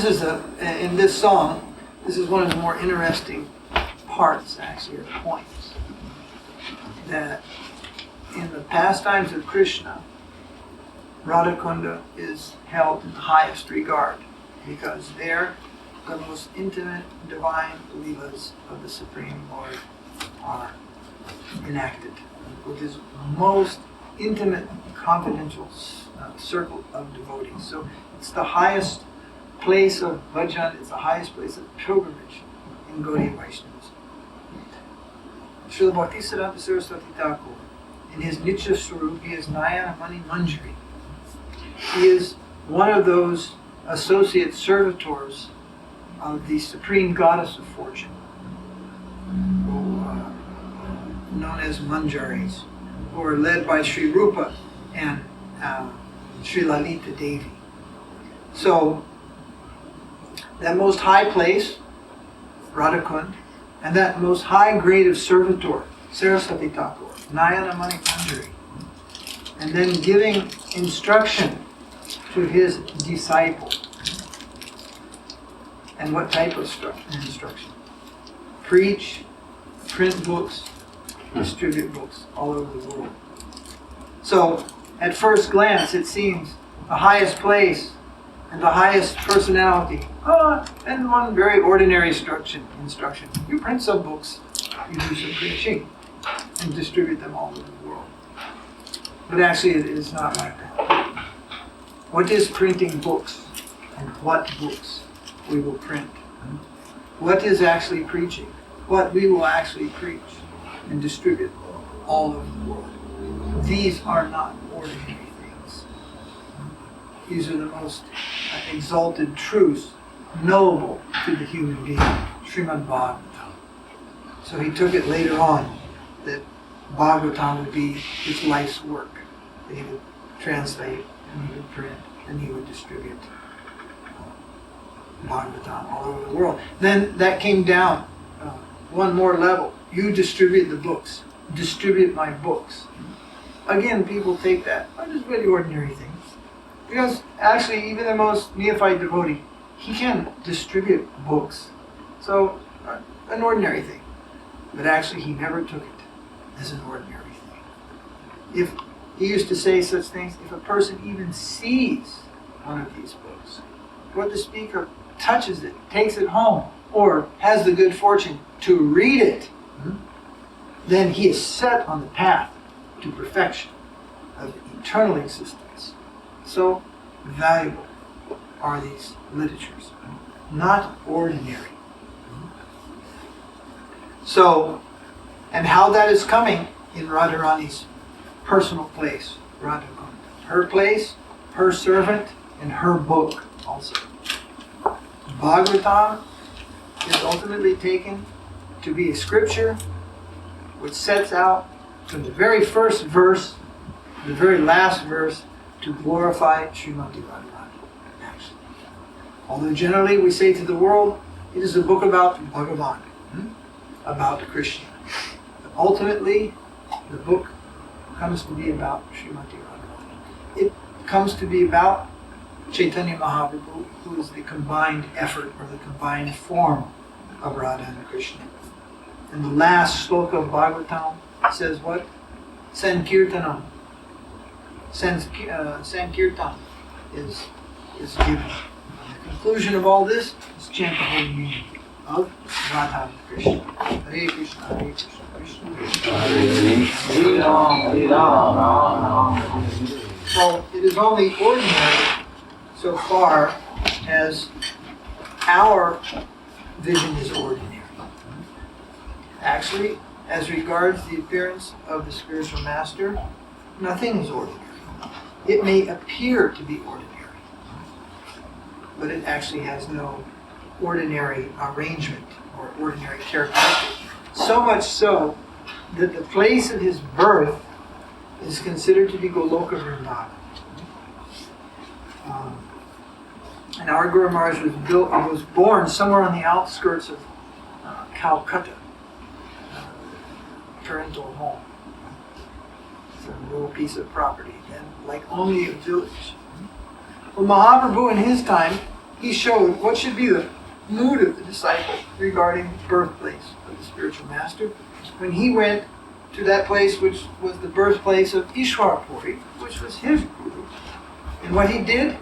this is in this song, this is one of the more interesting parts, actually, or points, that in the pastimes of Krishna, Radhakunda is held in the highest regard, because there the most intimate divine leelas of the Supreme Lord are enacted, with his most intimate, confidential circle of devotees. So it's the highest place of bhajan, it's the highest place of pilgrimage in Gaudiya Vaishnavism. Śrīla Bhakti-siddhanta Sarasvatī Ṭhākura, in his Nitya Swarup, he is Nayana Mani Manjari. He is one of those associate servitors of the Supreme Goddess of Fortune, known as Manjaris, who are led by Sri Rupa and Sri Lalita Devi. So, that most high place, Radhakunda, and that most high grade of servitor, Sarasvatī Ṭhākura, Nayana Mani Manjari, and then giving instruction to his disciple. And what type of instruction? Preach, print books, distribute books all over the world. So, at first glance, it seems the highest place and the highest personality, and one very ordinary instruction. You print some books, you do some preaching, and distribute them all over the world. But actually, it is not like that. What is printing books, and what books we will print? What is actually preaching? What we will actually preach and distribute all over the world. These are not ordinary things. These are the most exalted truths knowable to the human being. Śrīmad Bhāgavatam. So he took it later on that Bhagavatam would be his life's work. That he would translate, and he would print, and he would distribute Bhagavatam all over the world. Then that came down one more level. You distribute the books. Distribute my books. Again, people take that. Oh, just really ordinary things. Because actually, even the most neophyte devotee, he can distribute books. So, an ordinary thing. But actually, he never took it as an ordinary thing. If he used to say such things, if a person even sees one of these books, what the speaker touches it, takes it home, or has the good fortune to read it, then he is set on the path to perfection of eternal existence. So valuable are these literatures, not ordinary. So, and how that is coming in Radharāṇi's personal place, Radhakunda. Her place, her servant, and her book also. Bhagavatam is ultimately taken to be a scripture which sets out from the very first verse, the very last verse, to glorify Śrīmati Radhārānī, actually. Although generally we say to the world, it is a book about Bhagavan, about Krishna. But ultimately, the book comes to be about Śrīmati Radhārānī. It comes to be about Chaitanya Mahaprabhu, who is the combined effort or the combined form of Radha and Krishna. And the last sloka of Bhagavatam says what? Sankirtanam. Sankirtan is given. And the conclusion of all this is chant the holy name of Radha and Krishna. Hare Krishna, Hare Krishna, Krishna Krishna, Hare Rama. So it is only ordinary so far as our vision is ordinary. Actually, as regards the appearance of the spiritual master, nothing is ordinary. It may appear to be ordinary, but it actually has no ordinary arrangement or ordinary characteristic. So much so that the place of his birth is considered to be Goloka Vrindavan. And our Guru Maharaj was born somewhere on the outskirts of Calcutta, parental home. It's a little piece of property, and like only a village. Well, Mahaprabhu in his time he showed what should be the mood of the disciple regarding the birthplace of the spiritual master when he went to that place which was the birthplace of Ishwarpuri, which was his guru. And what he did,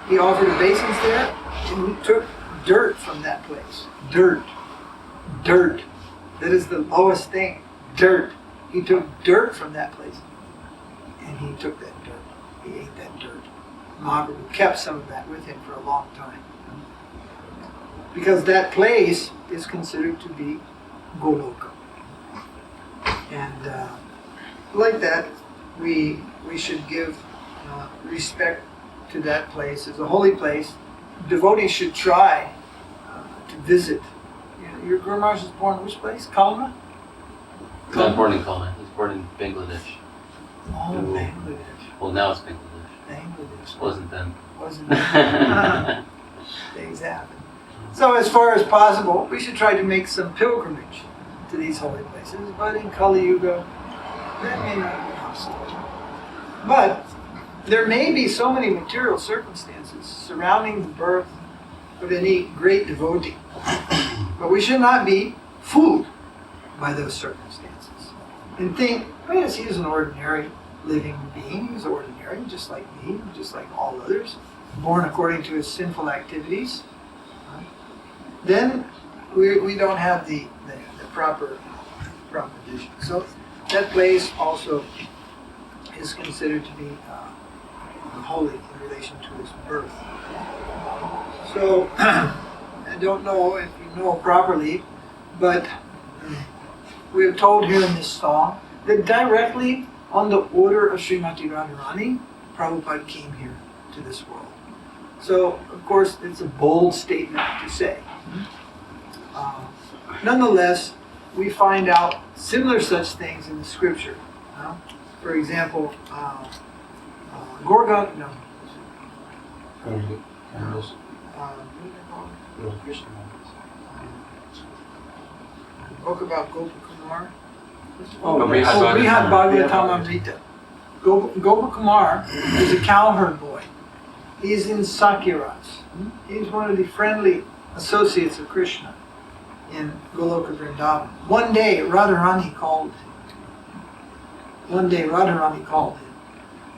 he offered obeisance there, and he took dirt from that place. Dirt. That is the lowest thing. Dirt. He took dirt from that place. And he took that dirt. He ate that dirt. Mahaprabhu kept some of that with him for a long time. Because that place is considered to be Goloka. And like that, we should give respect to that place as a holy place. Devotees should try to visit. Your Guru Maharaj was born in which place? Kalma? He was born in Kalma. He was born in Bangladesh. Oh, Bangladesh. Well, now it's Bangladesh. Bangladesh. Wasn't then. Wasn't then. Things happen. So as far as possible, we should try to make some pilgrimage to these holy places. But in Kali Yuga, that may not be possible. But there may be so many material circumstances surrounding the birth of any great devotee. But we should not be fooled by those circumstances and think, well, yes, he's an ordinary living being. He's ordinary, just like me, just like all others, born according to his sinful activities. Then we don't have the proper vision. So that place also is considered to be holy in relation to his birth. So I don't know if you know properly, but we are told here in this song that directly on the order of Śrīmati Radhārānī, Prabhupada came here to this world. So, of course, it's a bold statement to say. Nonetheless, we find out similar such things in the scripture. For example, Gorgon, no. Book about Gopakumar. Brihad Bhagavatam Amrita. Gopakumar is a cowherd boy. He's in Sakyaraj. He's one of the friendly associates of Krishna in Goloka Vrindavan. One day Radharāṇi called him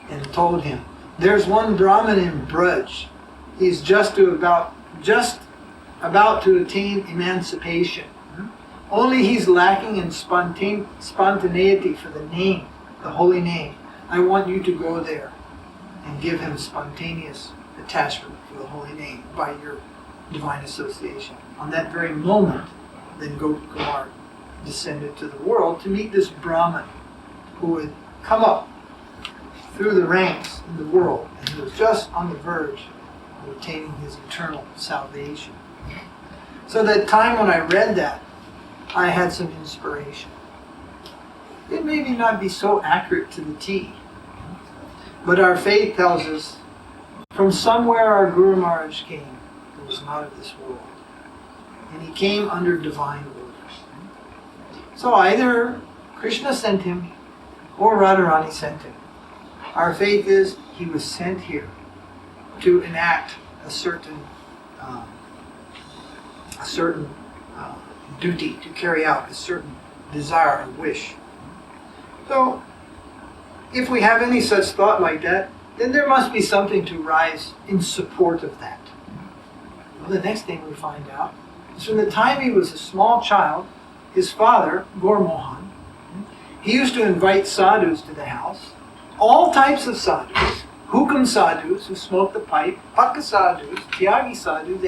and told him, there's one Brahmin in Braj. He's just about to attain emancipation. Only he's lacking in spontaneity for the name, the holy name. I want you to go there and give him spontaneous attachment for the holy name by your divine association. On that very moment, then Gopakumar descended to the world to meet this Brahmin who would come up through the ranks in the world, and he was just on the verge of obtaining his eternal salvation. So that time when I read that, I had some inspiration. It may not be so accurate to the T, but our faith tells us from somewhere our Guru Maharaj came who was not of this world. And he came under divine orders. So either Krishna sent him or Radharāṇi sent him. Our faith is he was sent here to enact a certain duty, to carry out a certain desire or wish. So, if we have any such thought like that, then there must be something to rise in support of that. Well, the next thing we find out is from the time he was a small child, his father, Gormohan, he used to invite sadhus to the house, all types of sadhus, hukam sadhus who smoke the pipe, pakka sadhus, tyagi sadhus,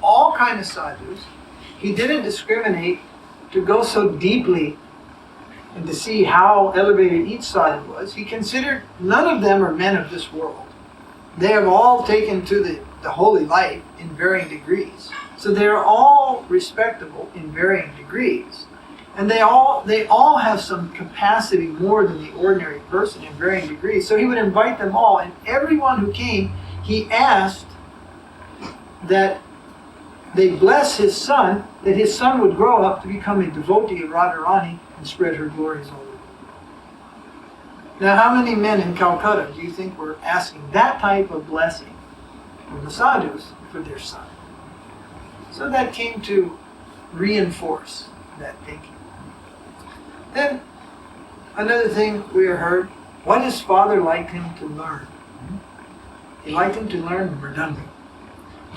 all kind of sadhus. He didn't discriminate to go so deeply and to see how elevated each sadhu was. He considered none of them are men of this world. They have all taken to the holy life in varying degrees. So they are all respectable in varying degrees. And they all have some capacity more than the ordinary person in varying degrees. So he would invite them all, and everyone who came, he asked that they bless his son, that his son would grow up to become a devotee of Radharāṇi and spread her glories all over the world. Now, how many men in Calcutta do you think were asking that type of blessing from the sadhus for their son. So that came to reinforce that thinking. Then, another thing we heard, what his father liked him to learn? He liked him to learn mridanga.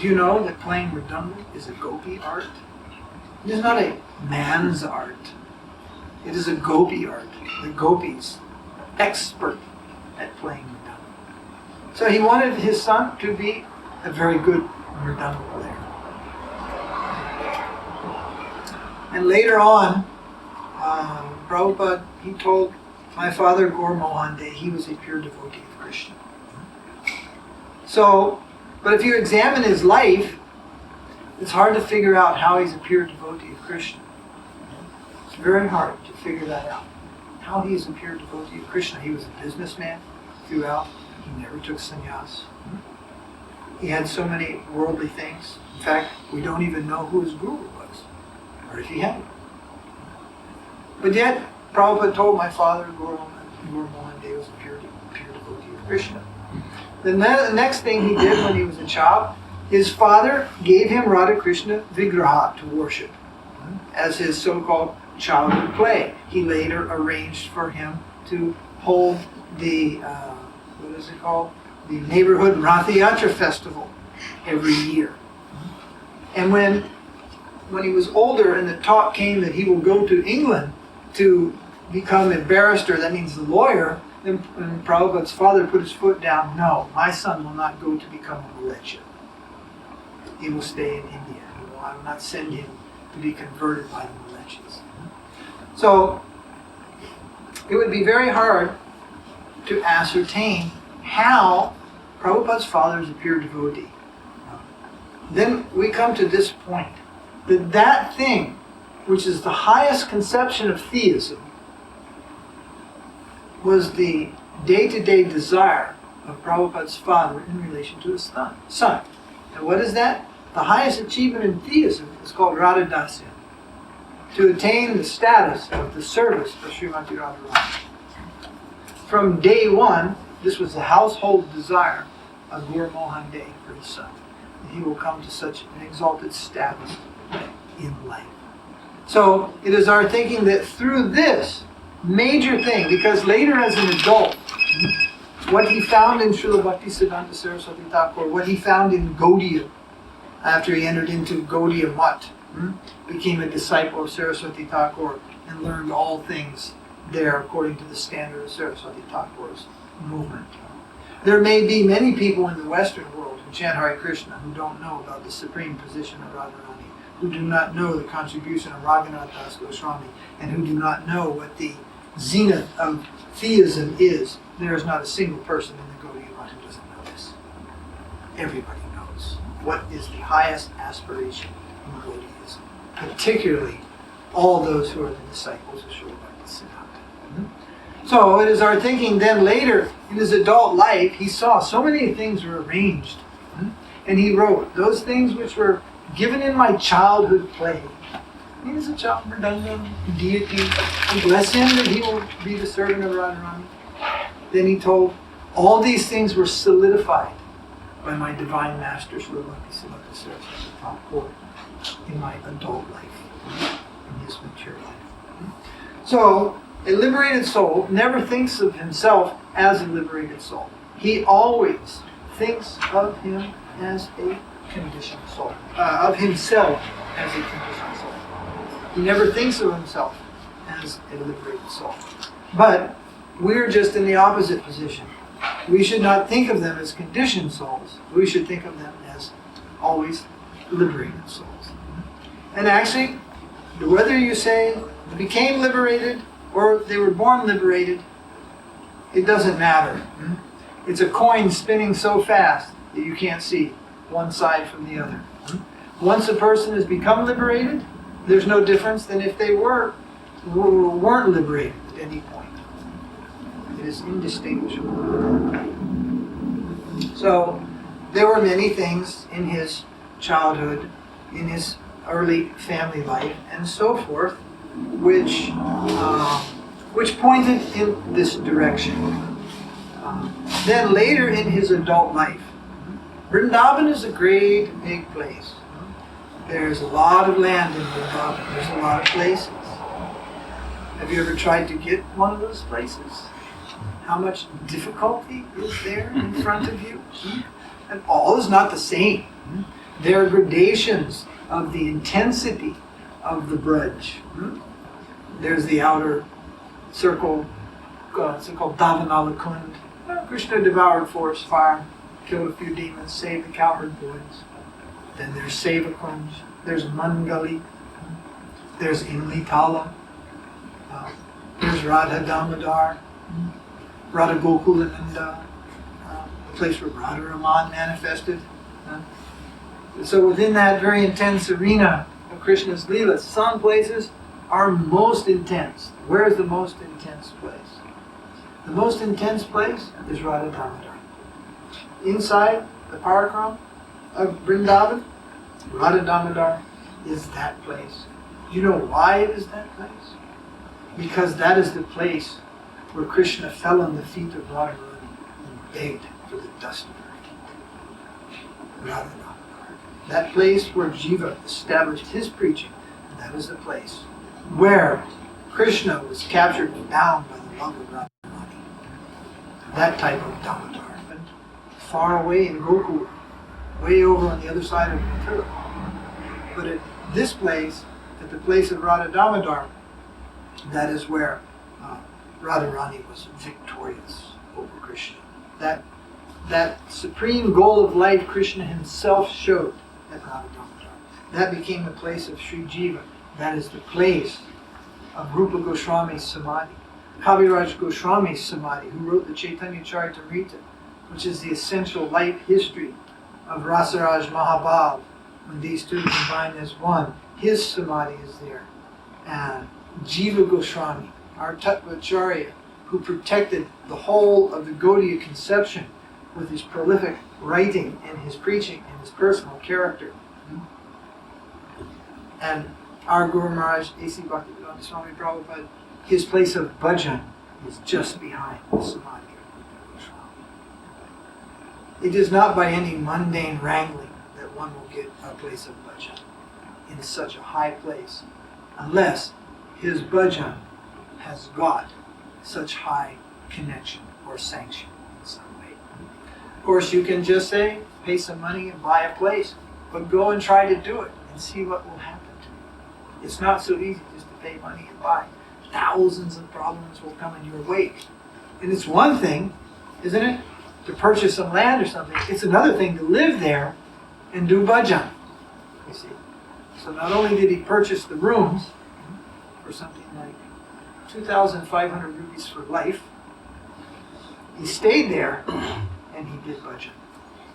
Do you know that playing mridanga is a gopi art? It is not a man's art. It is a gopi art. The gopis, expert at playing mridanga. So he wanted his son to be a very good mridanga player. And later on, Prabhupada, he told my father Gaur Mohan that he was a pure devotee of Krishna. So, but if you examine his life, it's hard to figure out how he's a pure devotee of Krishna. It's very hard to figure that out. How he is a pure devotee of Krishna. He was a businessman throughout. He never took sannyas. He had so many worldly things. In fact, we don't even know who his guru was, or if he had one. But yet, Prabhupada told my father, Gaur Mohan Day, was a pure devotee of Krishna. The next thing he did when he was a child, his father gave him Radha Krishna Vigraha to worship as his so-called childhood play. He later arranged for him to hold the, the neighborhood Ratha Yatra festival every year. And when he was older and the talk came that he will go to England to become a barrister, that means the lawyer, then Prabhupada's father put his foot down. No, my son will not go to become a militia. He will stay in India. I will not send him to be converted by the militias. So it would be very hard to ascertain how Prabhupada's father is a pure devotee. Then we come to this point, that thing which is the highest conception of theism was the day-to-day desire of Prabhupada's father in relation to his son. And what is that? The highest achievement in theism is called Radha-Dasya, to attain the status of the service of Śrīmati Radhārānī. From day one, this was the household desire of Gaur Mohan Day for his son. That he will come to such an exalted status in life. So it is our thinking that through this major thing, because later as an adult, what he found in Śrīla Bhaktisiddhanta Sarasvatī Ṭhākura, what he found in Gaudiya, after he entered into Gaudiya Mutt, became a disciple of Sarasvatī Ṭhākura and learned all things there according to the standard of Sarasvatī Ṭhākura's movement. There may be many people in the Western world who chant Hare Krishna who don't know about the supreme position of Radharāṇi, who do not know the contribution of Raghunath Das Goswami, and who do not know what the zenith of theism is. There is not a single person in the Gaudiya Mutt who doesn't know this. Everybody knows what is the highest aspiration in Gaudiism, particularly all those who are the disciples of Śrīla Bhaktisiddhanta. So it is our thinking then later in his adult life, he saw so many things were arranged. And he wrote, those things which were given in my childhood play. He was a child, Mridanga, deity, and bless him that he will be the servant of Radharāṇi. Then he told, all these things were solidified by my divine master, Śrīla Ṭhākura, in my adult life, in his mature life. So, a liberated soul never thinks of himself as a liberated soul. He always thinks of him as a conditioned soul, of himself as a conditioned soul. He never thinks of himself as a liberated soul. But we're just in the opposite position. We should not think of them as conditioned souls. We should think of them as always liberated souls. And actually, whether you say they became liberated or they were born liberated, it doesn't matter. It's a coin spinning so fast that you can't see one side from the other. Once a person has become liberated, there's no difference than if they weren't liberated at any point. It is indistinguishable. So there were many things in his childhood, in his early family life, and so forth, which pointed in this direction. Then later in his adult life, Vrindavan is a great big place. There's a lot of land in Vrindavan. There's a lot of places. Have you ever tried to get one of those places? How much difficulty is there in front of you? And all is not the same. There are gradations of the intensity of the Braj. There's the outer circle, so-called Davanala-kuṇḍa. Krishna devoured forest fire, killed a few demons, saved the cowherd boys. Then there's Sevakunj, there's Maṅgali, there's Imlitala, there's Rādhā-Dāmodara, Radha-Gokulananda, the place where Radhārāṇi manifested. So within that very intense arena of Krishna's Leela, some places are most intense. Where is the most intense place? The most intense place is Radha-Dāmodara. Inside the parikram of Vrindavan, Radha-Dāmodara is that place. Do you know why it is that place? Because that is the place where Krishna fell on the feet of Radharāṇi and begged for the dust of earth. Radha-Dāmodara. That place where Jiva established his preaching, that is the place where Krishna was captured and bound by the love of Radharāṇi. That type of Damodar. Far away in Gokula, way over on the other side of Mathura. But at this place, at the place of Radha-Dāmodara, that is where Radharāṇi was victorious over Krishna. That supreme goal of life Krishna himself showed at Radha-Dāmodara. That became the place of Sri Jiva. That is the place of Rupa Goswami's Samadhi. Kaviraj Goswami's Samadhi, who wrote the Chaitanya Charitamrita, which is the essential life history of Rasaraj Mahabhav. When these two combine as one, his Samadhi is there. And Jiva Goswami, our Tattvacharya, who protected the whole of the Gaudiya conception with his prolific writing and his preaching and his personal character. And our Guru Maharaj, A.C. Bhaktivedanta Swami Prabhupada, his place of bhajan is just behind the Samadhi of Goswami. It is not by any mundane wrangling that one will get a place of bhajan in such a high place, unless his bhajan has got such high connection or sanction in some way. Of course, you can just say, pay some money and buy a place, but go and try to do it and see what will happen to you. It's not so easy just to pay money and buy. Thousands of problems will come in your wake. And it's one thing, isn't it, to purchase some land or something. It's another thing to live there and do bhajan, you see. So not only did he purchase the rooms for something like 2,500 rupees for life, he stayed there and he did bhajan.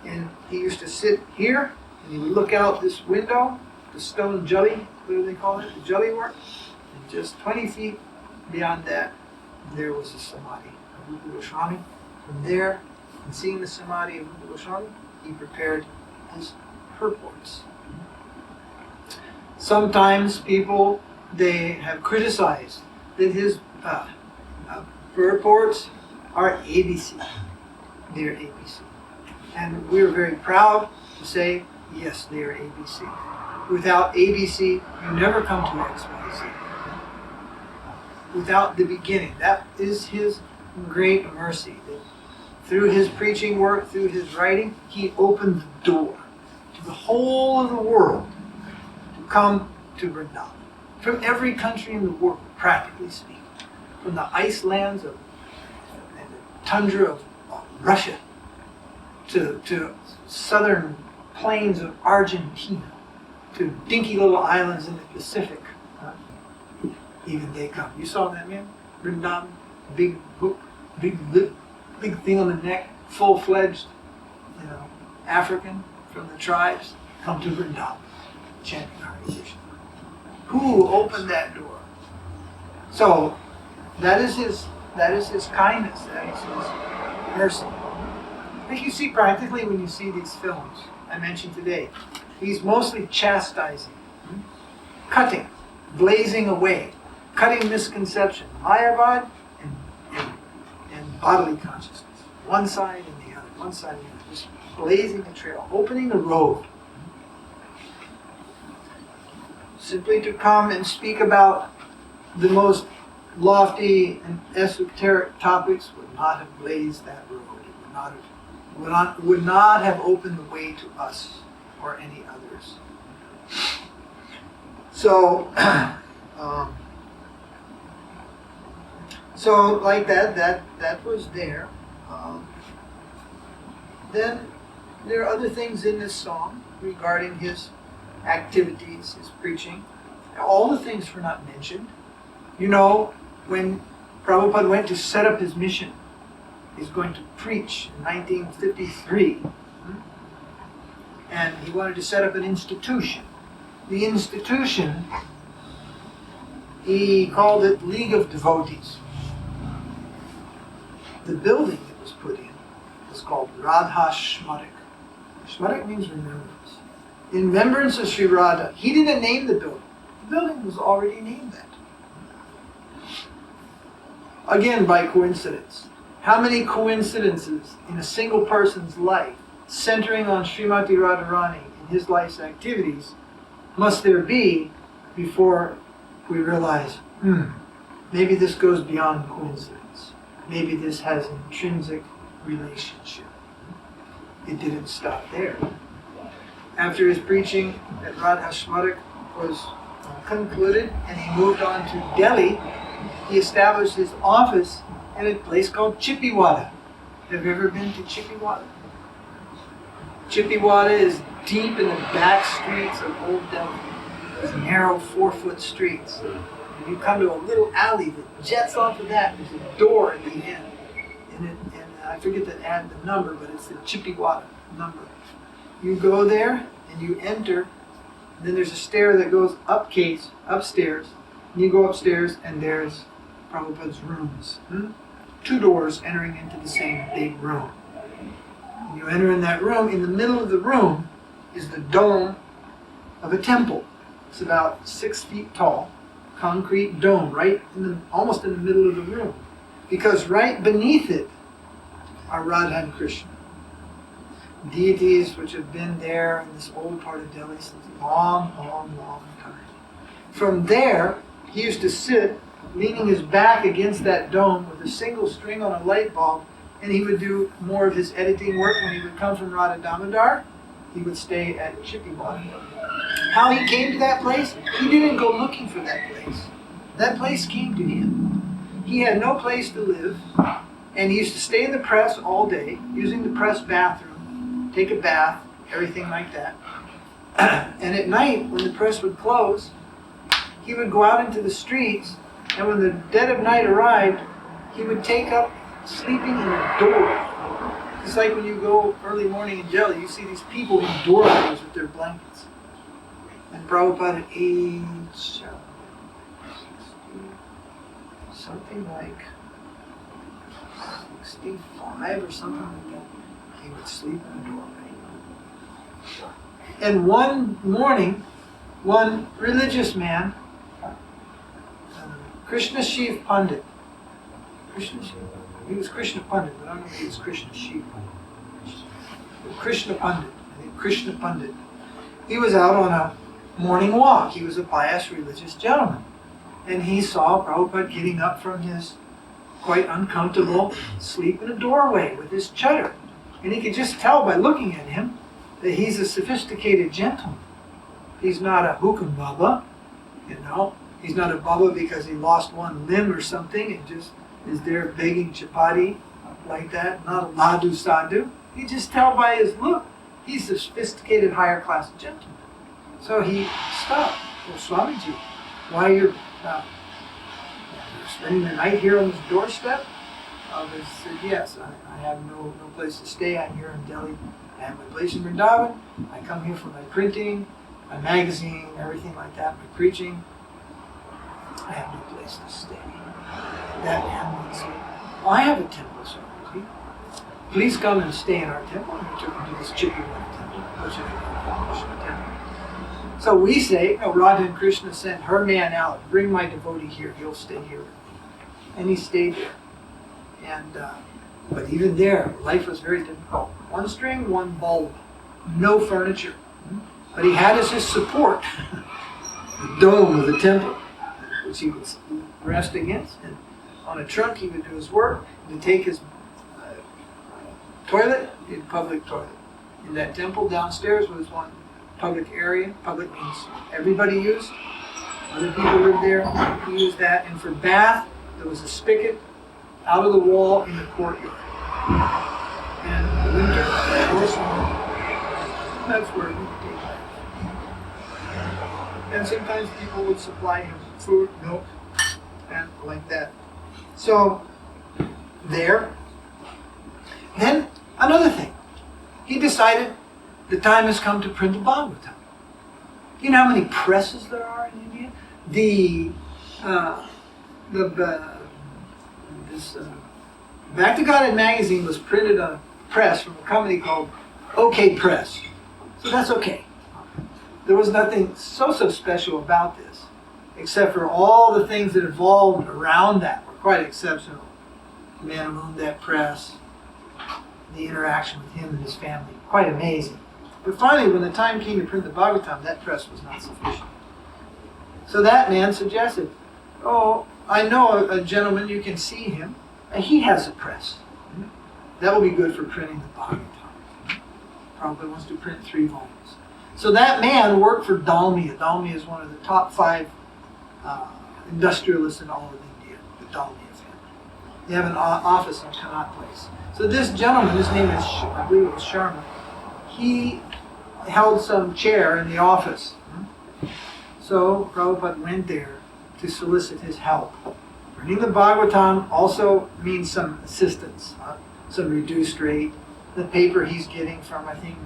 And he used to sit here and he would look out this window, the stone jolly, what do they call it, the jolly work, and just 20 feet beyond that, there was a samadhi of Rupa Goswami. From there, and seeing the samadhi of Rupa Goswami, he prepared his purports. Sometimes people, they have criticized that his purports are ABC. They are ABC. And we're very proud to say, yes, they are ABC. Without ABC, you never come to XYZ. Without the beginning. That is his great mercy. That through his preaching work, through his writing, he opened the door to the whole of the world to come to Vrindavan. From every country in the world, practically speaking. From the ice lands of and the tundra of Russia to southern plains of Argentina, to dinky little islands in the Pacific. Even they come. You saw that, man? Vrindavan, big hook, big lip, big thing on the neck, full-fledged, African from the tribes, come to Vrindavan, chanting Hare Krishna. Who opened that door? So that is his kindness, that is his mercy. Like you see practically when you see these films I mentioned today, he's mostly chastising, cutting, blazing away, cutting misconception, Mayavad and bodily consciousness. One side and the other, one side and the other. Just blazing a trail, opening a road. Simply to come and speak about the most lofty and esoteric topics would not have blazed that road. It would not have opened the way to us or any others. So, so like that was there. Then there are other things in this song regarding his activities, his preaching. All the things were not mentioned. You know, when Prabhupada went to set up his mission, he's going to preach in 1953, and he wanted to set up an institution. The institution, he called it League of Devotees. The building that was put in is called Radha-Shmarik. Shmarik means remembrance. In remembrance of Sri Radha. He didn't name the building. The building was already named that. Again, by coincidence. How many coincidences in a single person's life, centering on Śrīmati Radhārānī and his life's activities, must there be before we realize, maybe this goes beyond coincidence. Maybe this has an intrinsic relationship. It didn't stop there. After his preaching at Radha-Shmarik was concluded and he moved on to Delhi, he established his office at a place called Chippiwada. Have you ever been to Chippiwada? Chippiwada is deep in the back streets of Old Delhi. These narrow 4-foot streets. And you come to a little alley that jets off of that. There's a door at the end. And I forget to add the number, but it's the Chippiwada number. You go there and you enter. And then there's a stair that goes upstairs. And you go upstairs and there's Prabhupada's rooms. 2 doors entering into the same big room. When you enter in that room, in the middle of the room is the dome of a temple. It's about 6 feet tall, concrete dome, almost in the middle of the room. Because right beneath it are Radha and Krishna. Deities which have been there in this old part of Delhi since a long, long, long time. From there, he used to sit leaning his back against that dome with a single string on a light bulb, and he would do more of his editing work. When he would come from Rādhā-Dāmodara, he would stay at Chippiwada. How he came to that place? He didn't go looking for that place. That place came to him. He had no place to live, and he used to stay in the press all day, using the press bathroom, take a bath, everything like that. And at night, when the press would close, he would go out into the streets, and when the dead of night arrived, he would take up sleeping in a doorway. It's like when you go early morning in Delhi, you see these people in doorways with their blankets. And Prabhupada at age something like 65 or something like that, he would sleep in a doorway. And one morning, one religious man, Krishna Shiv Pandit. He was Krishna Pandit, but I don't know if he was Krishna Shiv Pandit. Krishna Pandit. I think Krishna Pandit. He was out on a morning walk. He was a pious religious gentleman. And he saw Prabhupada getting up from his quite uncomfortable sleep in a doorway with his chudder. And he could just tell by looking at him that he's a sophisticated gentleman. He's not a hukum baba, He's not a baba because he lost one limb or something and just is there begging chapati like that. Not a laddu sadhu. You just tell by his look, he's a sophisticated higher class gentleman. So he stopped. Well, Swamiji, why you're spending the night here on this doorstep? He said, yes, I have no place to stay. I'm here in Delhi. I have my place in Vrindavan. I come here for my printing, my magazine, everything like that, my preaching. I have no place to stay. That man would say, well, I have a temple, Swamiji. Please come and stay in our temple. And we took him to this Chippiwada temple, which is a Krishna temple. So we say, Radha and Krishna sent her man out, bring my devotee here, he'll stay here with me. And he stayed there. And But even there, life was very difficult. One string, one bulb, no furniture. But he had as his support the dome of the temple, which he would rest against. And on a trunk, he would do his work. He would take his toilet, in public toilet. In that temple downstairs was one public area. Public means everybody used. Other people lived there. He used that. And for bath, there was a spigot out of the wall in the courtyard. And in the winter or summer, that's where he would take bath. And sometimes people would supply him food, milk, and like that. So, there. Then, another thing. He decided the time has come to print the Bhagavatam. You know how many presses there are in India? Back to Godhead magazine was printed on a press from a company called OK Press. So that's okay. There was nothing so special about this, except for all the things that evolved around that were quite exceptional. The man who owned that press, the interaction with him and his family, quite amazing. But finally, when the time came to print the Bhagavatam, that press was not sufficient. So that man suggested, oh, I know a gentleman, you can see him, and he has a press. That will be good for printing the Bhagavatam. Probably wants to print 3 volumes. So that man worked for Dalmia. Dalmia is one of the top 5 industrialists in all of India, the Dalmia family. They have an office on Connaught Place. So this gentleman, his name is, I believe it was Sharma, he held some chair in the office. So Prabhupada went there to solicit his help. Reading the Bhagavatam also means some assistance, some reduced rate. The paper he's getting from, I think,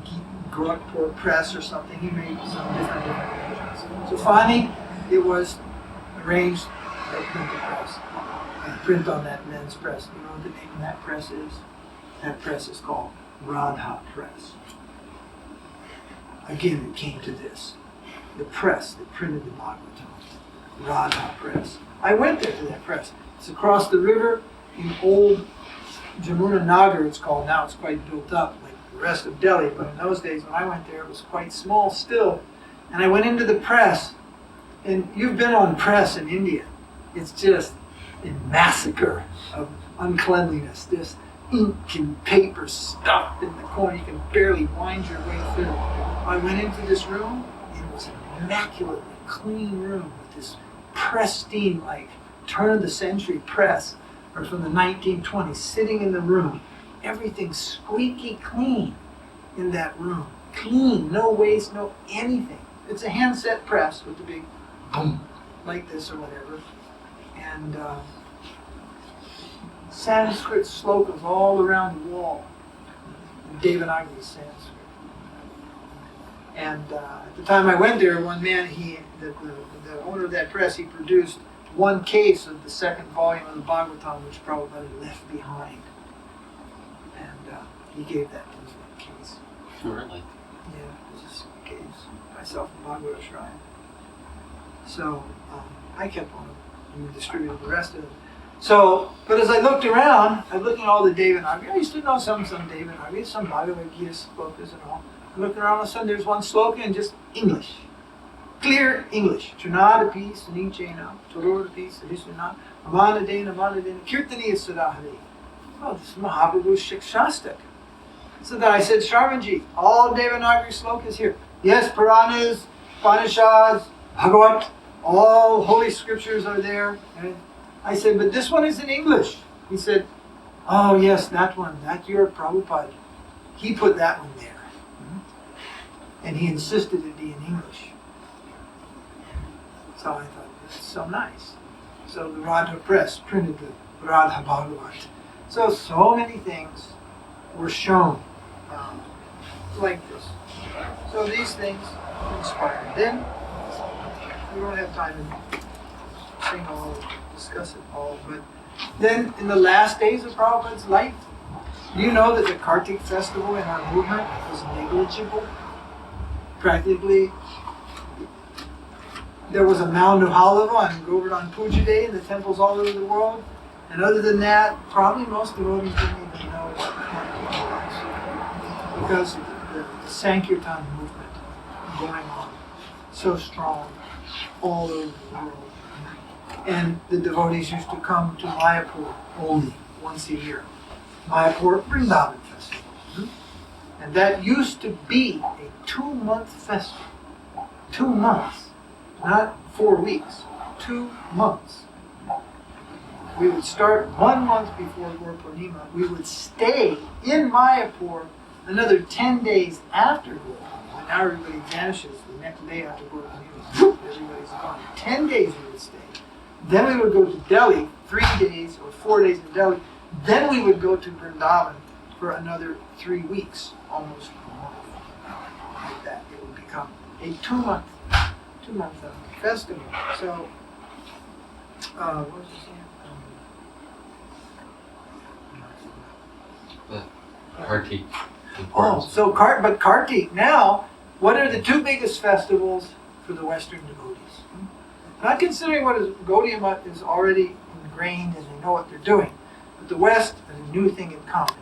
Gorakhpur Press or something, he made some different arrangements. So finally, it was arranged to print the press. And print on that men's press. You know what the name of that press is? That press is called Radha Press. Again, it came to this. The press that printed the Bhagavatam. Radha Press. I went there to that press. It's across the river in old Jamuna Nagar, it's called. Now it's quite built up like the rest of Delhi. But in those days when I went there, it was quite small still. And I went into the press. And you've been on press in India. It's just a massacre of uncleanliness. This ink and paper stuffed in the corner. You can barely wind your way through. I went into this room. It was an immaculately clean room with this pristine, like turn-of-the-century press, or from the 1920s, sitting in the room. Everything squeaky clean in that room. Clean, no waste, no anything. It's a hand-set press with the big boom, like this or whatever. And Sanskrit slokas all around the wall. Devanagari Sanskrit. And at the time I went there, one man, the owner of that press, he produced one case of the second volume of the Bhagavatam, which Prabhupada left behind. And he gave that to us, that case. Really? Yeah, it was just a case. Myself and Bhagavata Shrine. So I kept on and distributed the rest of it. So, but as I looked around, I was looking at all the Devanagari. I used to know some Devanagari, some Bhagavad Gita slokas and all. I looked around, all of a sudden there's one sloka in just English. Clear English. Trinadapi, Sanichena, Torodapi, Savisvana, Amanadena, Kirtaniya Sadahari. Oh, this is Mahaprabhu's Shikshastak. So then I said, Sharmanji, all Devanagari slokas here. Yes, Puranas, Upanishads, Bhagavat, all holy scriptures are there. And I said, but this one is in English. He said, oh yes, that one, that's your Prabhupada. He put that one there. And he insisted it be in English. So I thought, that's so nice. So the Radha Press printed the Radha Bhagavat. So many things were shown like this. So these things inspired. Then, we don't have time to sing all, discuss it all, but then in the last days of Prabhupada's life, do you know that the Kārttika festival in our movement was negligible? Practically, there was a mound of halava on Govardhan Puja Day in the temples all over the world. And other than that, probably most devotees didn't even know because of the Sankirtan movement going on so strong all over the world. And the devotees used to come to Mayapur only once a year. Mayapur Vrindavan Festival. And that used to be a 2-month festival. 2 months. Not 4 weeks. 2 months. We would start 1 month before Guru Purnima. We would stay in Mayapur another 10 days after Guru Purnima. And now everybody vanishes the next day after Guru Purnima. Everybody's gone. 10 days we would stay. Then we would go to Delhi, 3 days or 4 days in Delhi. Then we would go to Vrindavan for another 3 weeks, almost a month. Like that. It would become a 2-month festival. So, what was I saying? Kārttika. Oh, so but Kārttika now, what are the 2 biggest festivals for the Western devotees? Not considering what is Gaudiya Math is already ingrained and they know what they're doing. But the West is a new thing in common.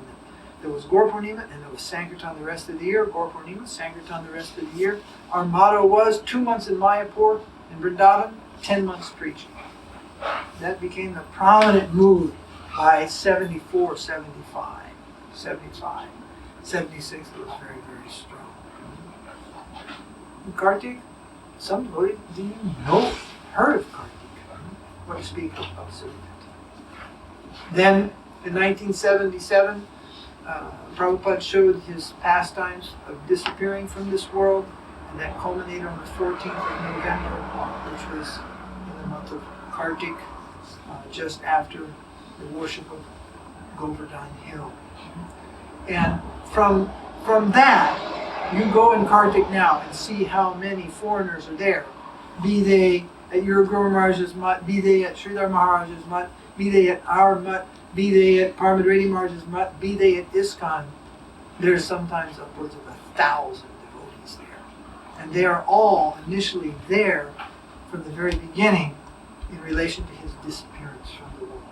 There was Guru Purnima and there was Sankirtan the rest of the year. Guru Purnima, Sankirtan the rest of the year. Our motto was 2 months in Mayapur, in Vrindavan, 10 months preaching. That became the prominent mood by 74, 75. 75. 76 was very, very strong. Kārttika, some devotees didn't even know, heard of Kārttika. What to speak of observing it. Then, in 1977, Prabhupada showed his pastimes of disappearing from this world, and that culminated on the 14th of November, which was in the month of Kārttika, just after the worship of Govardhan Hill. And from that, you go in Kārttika now and see how many foreigners are there. Be they at your Guru Maharaj's mutt, be they at Śrīla Mahārāja's mutt, be they at our mutt, be they at Parmadredi Maharaj's mutt, be they at ISKCON. There's sometimes upwards of 1,000 devotees there. And they are all initially there from the very beginning in relation to his disappearance from the world.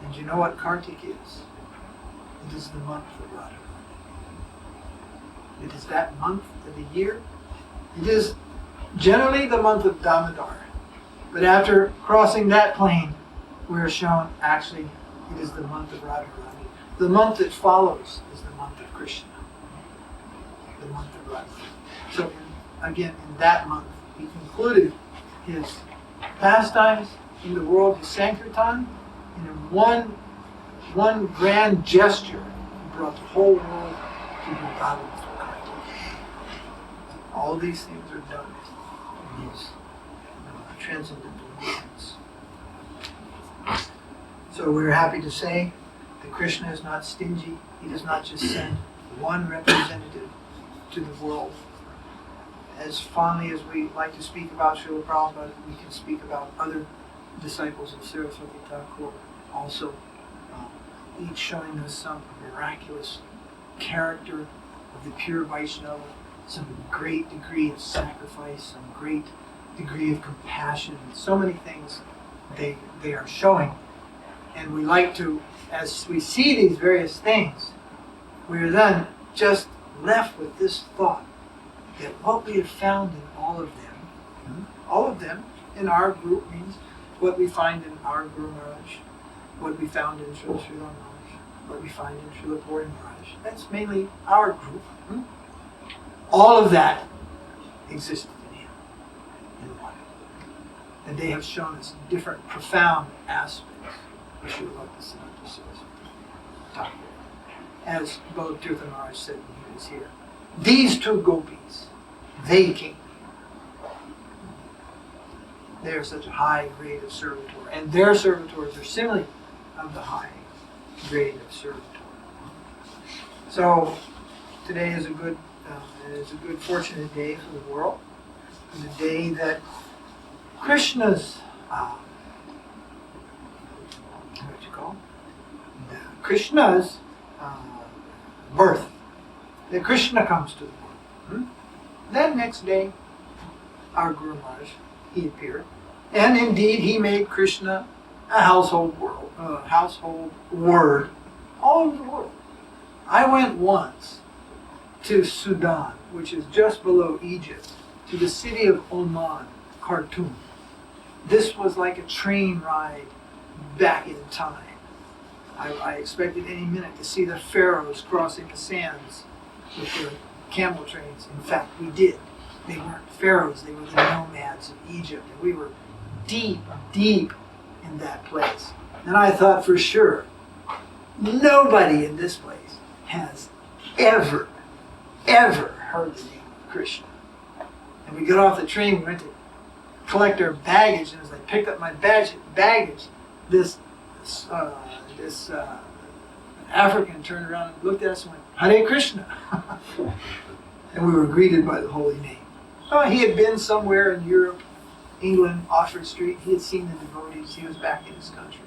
And you know what Kārttika is? It is the month of Radhā. It is that month of the year. It is generally the month of Damodar. But after crossing that plane, we are shown actually it is the month of Radhārāṇi. The month that follows is the month of Krishna. The month of Radhā. So again, in that month, he concluded his pastimes in the world of Sankirtan, and in one grand gesture, he brought the whole world to Vrindavan. All these things are done in these transcendental movements. So we're happy to say that Krishna is not stingy. He does not just send one representative to the world. As fondly as we like to speak about Śrīla Prabhupāda, we can speak about other disciples of Sarasvatī Ṭhākura also, each showing us some miraculous character of the pure Vaishnava, some great degree of sacrifice, some great degree of compassion, so many things they are showing. And we like to, as we see these various things, we are then just left with this thought that what we have found in all of them in our group means what we find in our Guru Maharaj, what we found in Śrīla Maharaj, what we find in Śrīla Puri Maharaj. That's mainly our group. All of that existed in him, in one. And they have shown us different profound aspects of Śrīla Ṭhākura. As both Tirtha Maharaj said when he was here. These 2 gopis, they came. They are such a high grade of servitor, and their servitors are similarly of the high grade of servitor. So today is a good, fortunate day for the world, and the day that Krishna's, Krishna's birth, that Krishna comes to the world. Then next day, our Guru Maharaj, he appeared, and indeed he made Krishna a household word all over the world. I went once to Sudan, which is just below Egypt, to the city of Oman, Khartoum. This was like a train ride back in time. I expected any minute to see the pharaohs crossing the sands with their camel trains. In fact, we did. They weren't pharaohs, they were the nomads of Egypt. And we were deep, deep in that place. And I thought for sure, nobody in this place has ever heard the name of Krishna. And we got off the train, we went to collect our baggage, and as I picked up my baggage, this African turned around and looked at us and went, Hare Krishna. And we were greeted by the holy name. Oh, he had been somewhere in Europe, England, Oxford Street. He had seen the devotees. He was back in his country.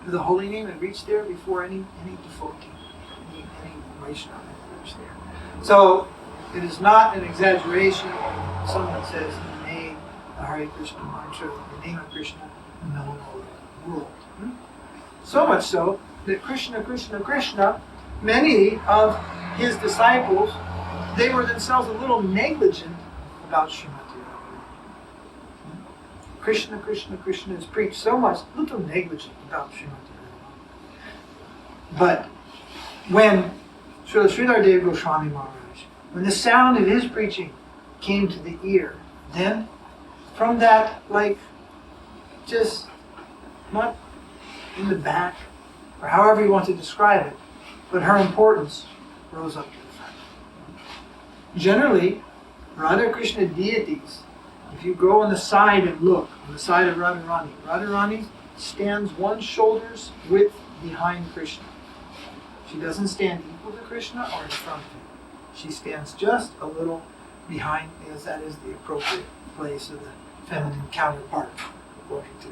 The holy name had reached there before any devotee, any Vaishnava had reached there. So it is not an exaggeration when someone says he made the Hare Krishna mantra, the name of Krishna, known all over the world. So much so that Krishna, Krishna, Krishna, many of his disciples, they were themselves a little negligent about Śrīmati Radhārānī. Krishna, Krishna, Krishna is preached so much, a little negligent about Śrīmati Radhārānī. But when Śrīla Goswami Maharaj, when the sound of his preaching came to the ear, then from that, like, just not in the back, or however you want to describe it, but her importance rose up to the front. Generally, Radha Krishna deities, if you go on the side and look, on the side of Radharāṇi, Radharāṇi stands one shoulder's width behind Krishna. She doesn't stand equal to Krishna or in front of him. She stands just a little behind, because that is the appropriate place of the feminine counterpart, according to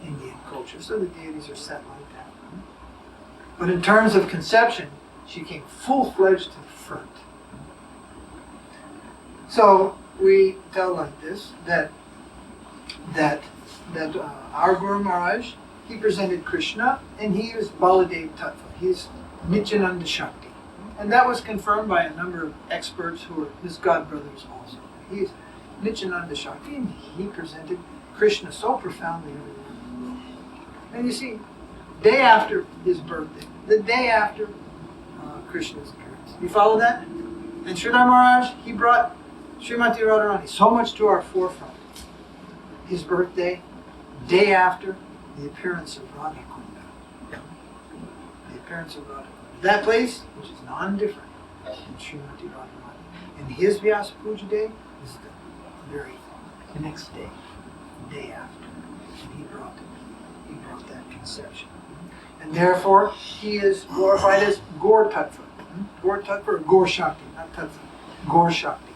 Indian culture. So the deities are set like that. But in terms of conception, she came full-fledged to the front. So we tell like this, that our Guru Maharaj, he presented Krishna, and he is Baladev Tattva. He's Nityananda Shakti. And that was confirmed by a number of experts who were his godbrothers also. He's Nityananda Shakti, and he presented Krishna so profoundly everywhere in the world. And you see, day after his birthday, the day after Krishna's appearance. You follow that? And Sridhar Maharaj, he brought Śrīmati Radhārānī so much to our forefront. His birthday, day after the appearance of Radhakunda. The appearance of Radhakunda. That place, which is non-different than Śrīmati Radhārānī. And his Vyasa Puja day is the next day, day after. And he brought that conception. And therefore, he is glorified as Gaur Tattva. Gaur Tattva or Gaur Shakti, not Tattva. Gaur Shakti.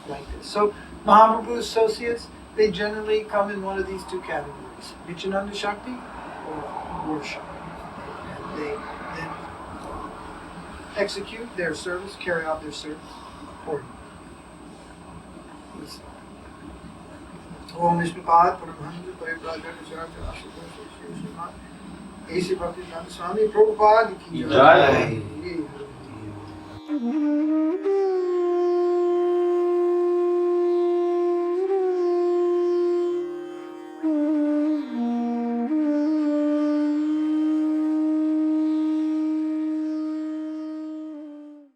Like this. So, Mahaprabhu's associates, they generally come in one of these two categories. Nityananda Shakti or Gaur Shakti. And they then execute their service, carry out their service accordingly. Om Nishmapad Paramhansa Paripradha Vichārta Ashitosh Śrīmad A.C. Bhakti Swami Prabhupāda ki jai.